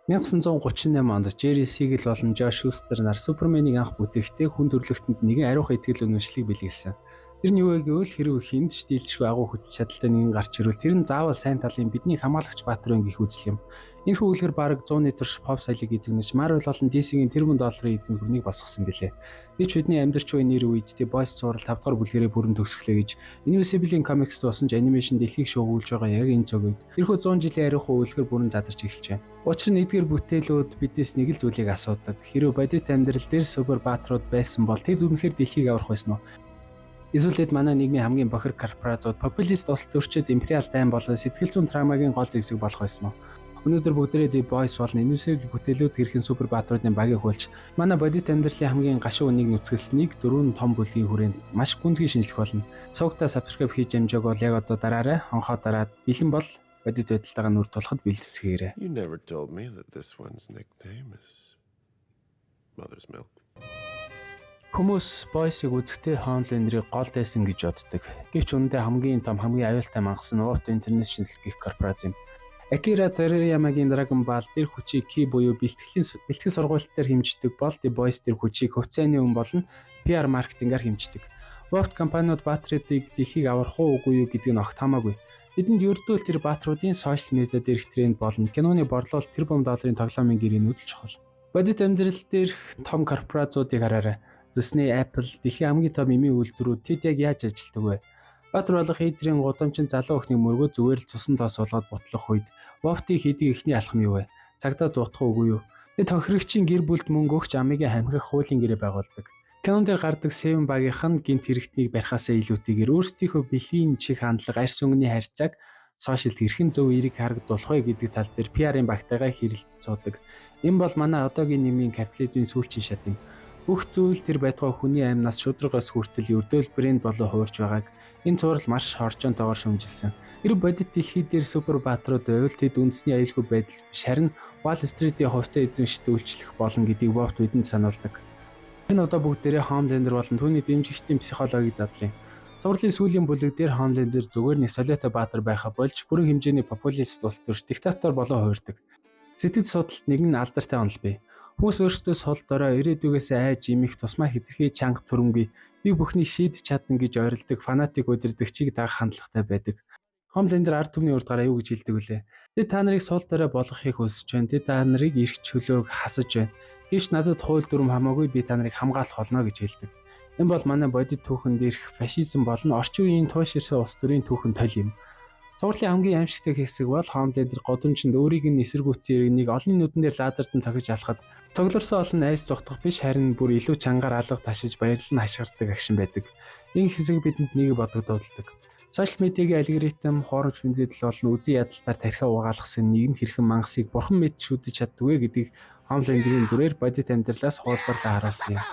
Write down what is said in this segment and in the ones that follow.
1938 онд Jerry Siegel болон Josh Shuster нар Суперменийг анх бүтээхдээ хүн төрөлхтөнд нэгэн ариухан итгэл үнэмшлийг бэлгэлсэн. Тэр нь юу вэ гэвэл хэрв хүнд дийлдэшгүй агуу хүч чадалтай нэгэн гарч ирвэл тэр нь заавал сайн талын бидний хамгаалагч баатар гэх үзэл юм. Энэхүү үйлгэр бараг 100 нийтэрш pop соёлыг эзэгнэж Marvel болон DC-ийн тэрбум долларын эзэн хүрнийг босгосон билээ. Гэвч бидний амьдарч буй нэр үед The Boys цуврал 5 дахь бүлгэрээ бүрэн төгсгөлээ гэж Invisible-ийн комикс тусан ч анимашн дэлхийг шуугуулж байгаа яг энэ цаг үед тэрхүү 100 жилийн ариухан үйлгэр бүрэн задарч эхэлж байна. Учир нь эдгээр бүтээлүүд биднээс нэг л зүйлийг асуудаг. Хэрвээ бодит амьдрал дээр супер баатрууд байсан бол тэд үнэхээр дэлхийг аврах байсан уу? Эсвэл тэд манай нийгмийн хамгийн бохир корпорациуд, популист улс төрчид империал дайн болон сэтгэл зүйн травмагийн гол зэвсэг болох байсан уу? Өнөөдөр бүгдээрээ The Boys болон Invisible бүтээлүүд хэрхэн супер баатруудын багийг хуульч манай бодит амьдралын хамгийн гашуун үнийг нүцгэлсэнийг 4 том бүлгийн хүрээнд маш гүнзгий шинжлэх болно. Цогтой subscribe хийж амжааг бол яг одоо дараарай. Хонхоо дараад бэлэн бол бодит байдалтайгаа нүр тулахад бэлтгэцгээгээрэй. You never told me that this one's nickname is Mother's Milk. Хүмүүс Boys-ыг үзэхдээ Homeland-ыг гол дайсан гэж боддог. Гэвч үүндээ хамгийн том, хамгийн аюултай мангас нь Uto Internet шинжилгээ гэх корпорац юм. Akira Toriyamaгийн Dragon Ball дэр хүчийг Ki буюу бэлтгэл сургууль дээр хэмждэг бол The Boys дэр хүчийг хувьцааны өн болон PR маркетингээр хэмждэг. Uto компаниуд баатруудыг дэлхийг аврах уу үгүй юу гэдэг нь огт хамаагүй. Бидэнд ердөө тэр баатруудын сошиал медиа дээрх тренд болон киноны борлуулалт тэрбум долларын тоглоомын гэрээнүүд л чухал. Бодит амьдрал дээрх том корпорациудыг хараарай. Disney, Apple, дэлхийн хамгийн том эмийн үйлдвэрүүд тэд яг яаж ажилладаг вэ? Баатар болох эдрийн гудамжинд залуу охины мөргөө зүгээр л цусан тоос болгоод бутлах үед Uto-ийн хийдэг ихний алхам юу вэ? Цагдаа дуутах үгүй юу? Тэд тохирогчийн гэр бүлд мөнгө өгч амигийн хамхих хуулийн гэрээ байгуулдаг. Кинон дээр гардаг Seven багийнх нь гинт хэрэгтнийг барихаасаа илүүтэйгээр өөрсдийнхөө бэлгийн чих хандлага, арьс өнгөний харьцааг сошиалд хэрхэн зөв эерэг харагдуулах вэ гэдэг тал дээр PR-ын багтайгаа хэрэлцэж суудаг. Энэ бол манай одоогийн нийгмийн капитализмын сүүлчийн шат юм. Бүх зүйл тэр байтугай хүний амьнаас шударгаас хүртэл өрдөөл брэнд болоо хуурч байгааг энэ цуврал маш хорчоонтойгоор шүүмжилсэн. Хэрэг бодит дэлхий дээр супер баатрууд байвал тэд үндэсний аюулгүй байдал биш харин Wall Street-ийн хувьцаа эзэмшилт үйлчлэх болно гэдгийг Uto бидэнд сануулдаг. Энэ одоо бүгдээрээ Homelander болон түүний дэмжигчдийн психологийг задлаа. Цувралын сүүлийн бүлэг дээр Homelander зүгээр нэг солиотой баатар байха болж бүрэн хэмжээний популист улс төрч диктатор болоо хуурдаг. Сэтгэл судлалт нэгэн алдартай онол бий. Хүмүүс өөрсдөө сул дорой ирээдүгээс айж имэх тусмаа хэтэрхий чанга түрэмгүй би бүхнийг шийдэж чадна гэж ойролдог фанатик удирдагчийг дагах хандлагатай байдаг. Homelander ард түмний урд гараа юу гэж хэлдэг вүлээ? Тэд та нарыг сул дорой болгохыг хүсэж байна. Тэд та нарыг эрх чөлөөг хасаж байна. Гэвч надад хууль дүрм хамаагүй би та нарыг хамгаалах болно гэж хэлдэг. Энэ бол манай бодит түүхэнд ирэх фашизм болон орчин үеийн туйширсан улс төрийн түүхэн тол юм. Цувралын хамгийн аимшигтай хэсэг бол Homelander годомжинд өөрийг нь эсэргүүцсэн иргэнийг олон нүдэн дээр лазертан цохиж алхад цоглорсон олон найз зогтох биш харин бүр илүү чангаар алга ташиж баярлан хашгирдаг агшин байдаг. Энэ хэсэг бидэнд нэг бодогдуулдаг. Сошиал медиагийн алгоритм, хуурамч мэдээлэл болон үзэн ядалтаар тархиа угаалгасан нийгэм хэрхэн мангасыг бурхан мэд шүдэж чаддаг вэ гэдгийг Homelander-ийн дүрээр бодит амьдралаас хуулбарлан харуулсан юм.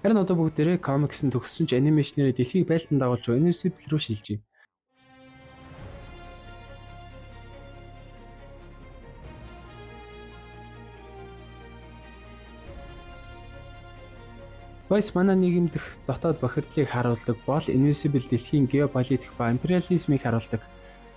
Харин одоо бүгдээрээ комикс нь төгссөн ч анимашнээр дэлхийг байлдан дагуулж Invisible рүү шилжив. Boys манай нийгэм дэх дотоод бохирдлыг харуулдаг бол Invisible дэлхийн геополитик ба империализмыг харуулдаг.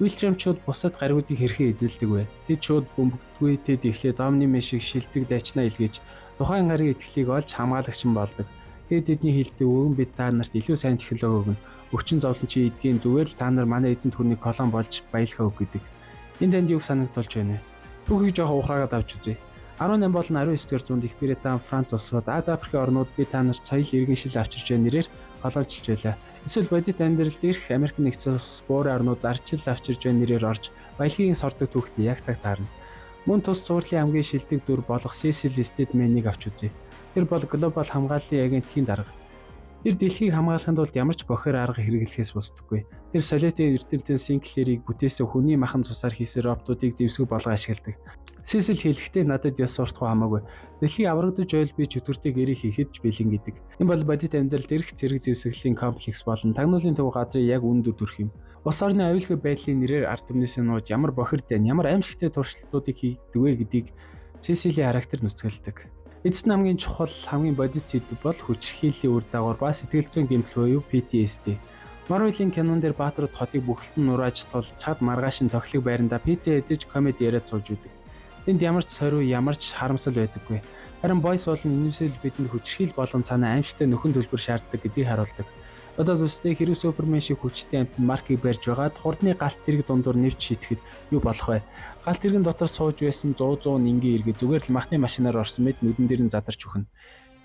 Үйлчрамчууд бусад гаригуудыг хэрхэн эзэлдэг вэ? Тэд шууд бөмбөгдгүй тэд эхлээд Omni-Man шиг шилдэг дайчнаа илгээж тухайн гаригийн итгэлийг олж хамгаалагч нь болдог. Тэгээд тэдний хэлдэг өгөн бид та нарт илүү сайн технологи өгнө. Өвчин зовлончийн эдгийн зүгээр л та нар манай эзэнт хүрний колон болж баялахаа өг гэдэг. Энэ танд юу санагдуулж байна вэ? Түүхийг жоохон ухраагаад авч үзье. 18 болон 19-р зуунд Их Британи, Франц улсууд Аз Африкийн орнууд бид та нарт соёл иргэншил авчирч байна нэрээр колоничлж байлаа. Эсвэл бодит амьдрал дээрх Америк нэгдсэн улс буурын орнууд ардчил авчирч байна нэрээр орж баялагийг сордог түүхтэй яг таарна. Мөн тус цувралын хамгийн шилдэг дүр болох Cecil Stedman-ыг авч үзье. Тэр бол глобал хамгааллын агентхийн дарга. Тэр дэлхийг хамгаалахын тулд ямар ч бохир арга хэрэглэхээс бусдаггүй. Тэр солиотын эрдэмтэн Синклерийг бүтээсэн хүний махан цусаар хийсэн роботуудыг зэвсэг болгоо ашигладаг. Сесил хэлэхдээ надад ёс суртахуу хамаагүй. Дэлхийг аврагдаж ойл би чөтгөртэй гэрээ хийхэд ч бэлэн гэдэг. Энэ бол бодит амьдралд эрх зэрэг зэвсэглэлийн комплекс болон тагнуулын төв газрын яг үнэндээ төрөх юм. Улс орны аюулгүй байдлын нэрээр ард түмнээс нууж ямар бохир дан ямар аимшигтэй туршилтуудыг хийдэг вэ гэдгийг Сесилийн характер нүцгэлдэг. Эцэст нь хамгийн чухал хамгийн бодит сэдв бол хүчирхийллийн үр дагавар ба сэтгэл зүйн гэмтэл буюу PTSD. Марвелийн кинон дээр бааtruуд хотыг бүгдэн нурааж тул чад маргааш нь тохилог байранда пицца идэж комеди яриад сууж үүдэг. Энд ямар ч сорив ямар ч харамсал байдаггүй. Харин Бойс бол Universal бидэнд хүчирхийл болгон цаанаа аимшигтай нөхөн төлбөр шаарддаг гэдгийг харуулдаг. Одоо төстэй хэрэг Супермен шиг хүчтэй амт маркийг барьж байгаад хурдны галт тэрэг дундуур нэвч шитгэхэд юу болох вэ? Галт тэрэгэн дотор сууж байсан 100 нингийн иргэ зүгээр л махны машинаар орсон мэд нүдэн дээр нь задарч өгнө.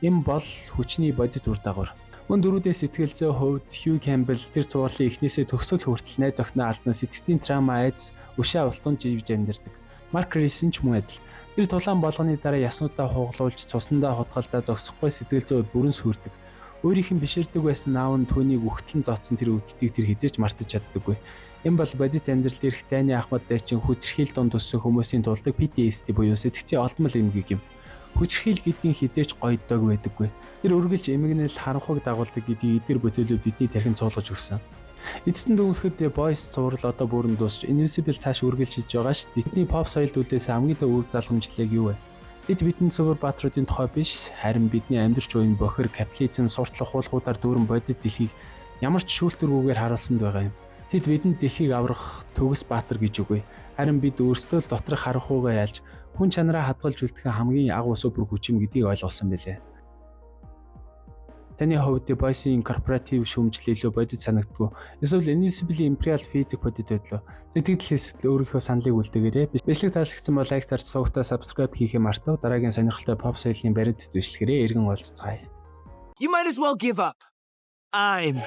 Энэ бол хүчний бодит үр дагавар. Мөн дөрүүдээ сэтгэл зүйн хувьд Хью Кэмпбелл тэр цувралын эхнээсээ төгсөл хүртэл найз охиноо алдсан сэтгцийн траума айдас өшөө ултун живж амьдардаг. Марк Рисэн ч мөн адил. Тэр тулаан болгоны дараа яснуудаа хугалуулж цусандаа хотголдоо зогсохгүй сэтгэл зүйд бүрэн сүрдэг. Өөрийнх нь биширдэг байсан аав нь түүнийг үхтлэн зооцсон тэр үдтийг тэр хизээж мартаж чаддаггүй. Энэ бол бодит амьдрал дээрх дайны ахмад дайчин хүчирхийл дунд төссөн хүмүүсийн тулдаг PTSD буюу сэтгцийн олдмол эмгэг юм. Хүчирхийл гэдгийг хизээж гойдог байдаггүй. Тэр үргэлж эмгэнэл харанхуйг дагуулдаг гэдгийг эдгээр бүтээлүүд бидний тархинд суулгаж өгсөн. Эцэст нь дүнхэд Бойс цуврал одоо бүрэн дуусч Invincible цааш үргэлжлэж байгаа ш. Бидний pop соёлд үлдээсэн хамгийн том үр залгамжлалыг юу вэ? Бид бидний цувар бааtruудын тухай биш, харин бидний амьдарч буй бохир капитализм суртлах хуулгуудаар дүүрэн бодит дэлхийг ямар ч шүүлтүргүүгээр харуулсанд байгаа юм. Тэд бидэнд дэлхийг аврах төгс баатар гэж үгүй. Харин бид өөрсдөө л доторх харанхуугаа ялж хүн чанараа хадгалж үлдэх хамгийн агуу супер хүч юм гэдгийг ойлгосон байлээ. Таны хувьд Бойсийн корпоратив шүүмжлэл илүү бодит санагддгүй. Эсвэл Invincible Imperial Physics бодит байдлаа. Сэтгэл хэлсэтэл өөрийнхөө саналыг үлдээгээрэй. Бичлэг таалагдсан бол лайк тарж суугтаа subscribe хийхээ мартав. Дараагийн сонирхолтой pop соёлын баримт бичлэгээрээ эргэн уулзцгаая. You might as well give up. I'm